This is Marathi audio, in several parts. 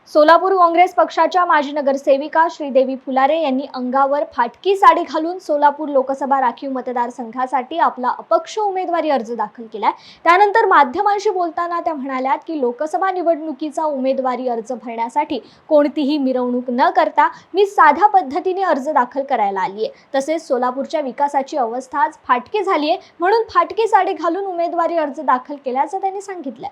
सोलापूर काँग्रेस पक्षाच्या माजी नगरसेविका श्रीदेवी फुलारे यांनी अंगावर फाटकी साडी घालून सोलापूर लोकसभा राखीव मतदारसंघासाठी आपला अपक्ष उमेदवारी अर्ज दाखल केलाय। त्यानंतर माध्यमांशी बोलताना त्या म्हणाल्यात की लोकसभा निवडणुकीचा उमेदवारी अर्ज भरण्यासाठी कोणतीही मिरवणूक न करता मी साध्या पद्धतीने अर्ज दाखल करायला आली आहे। तसेच सोलापूरच्या विकासाची अवस्था आज फाटकी झाली आहे, म्हणून फाटकी साडी घालून उमेदवारी अर्ज दाखल केल्याचं त्यांनी सांगितलं।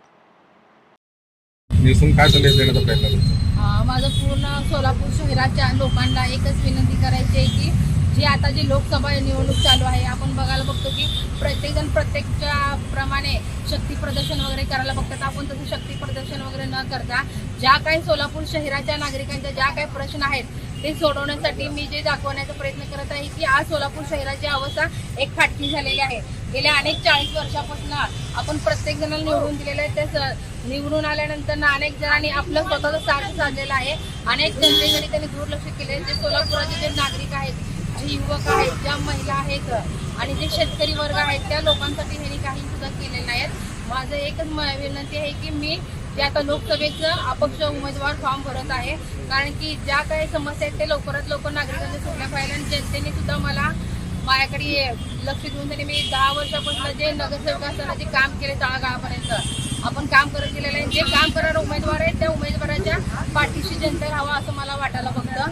काय संदेश देण्याचा प्रयत्न करतो? माझं पूर्ण सोलापूर शहराच्या लोकांना एकच विनंती करायची आहे की जी आता जी लोकसभा निवडणूक चालू आहे, आपण बघायला बघतो की प्रत्येकजण प्रत्येकच्या प्रमाणे शक्ती प्रदर्शन वगैरे करायला बघतात। आपण तसं शक्ती प्रदर्शन वगैरे न करता ज्या काही सोलापूर शहराच्या नागरिकांच्या ज्या काही प्रश्न आहेत ते सोडवण्यासाठी मी जे दाखवण्याचा प्रयत्न करत आहे की आज सोलापूर शहराची अवस्था एक फाटकी झालेली आहे। गेल्या अनेक 40 वर्षापासून आपण प्रत्येक जणांना निवडून दिलेलं आहे। त्या निवडून आल्यानंतर अनेक जणांनी आपलं स्वतःचा स्वार्थ साधलेला आहे। अनेक जनतेकडे त्यांनी दुर्लक्ष केले। जे सोलापुराचे जे नागरिक आहेत, जे युवक आहेत, ज्या महिला आहेत आणि जे शेतकरी वर्ग आहेत, त्या लोकांसाठी त्यांनी काही सुद्धा केलेलं नाहीत। माझं एकच विनंती आहे की मी जे आता लोकसभेचं अपक्ष उमेदवार फॉर्म भरत आहे, कारण की ज्या काही समस्या आहेत ते लवकरात लवकर नागरिकांनी सुटल्या पाहिजे। आणि जनतेने सुद्धा मला माझ्याकडे लक्ष देऊन त्यांनी मी 10 वर्षापासून जे नगरसेवक असताना जे काम केले तळागाळापर्यंत आपण काम करत गेलेलं आहे। जे काम करणारे उमेदवार आहेत त्या उमेदवाराच्या पाठीशी जनता राहावं असं मला वाटायला बघतं।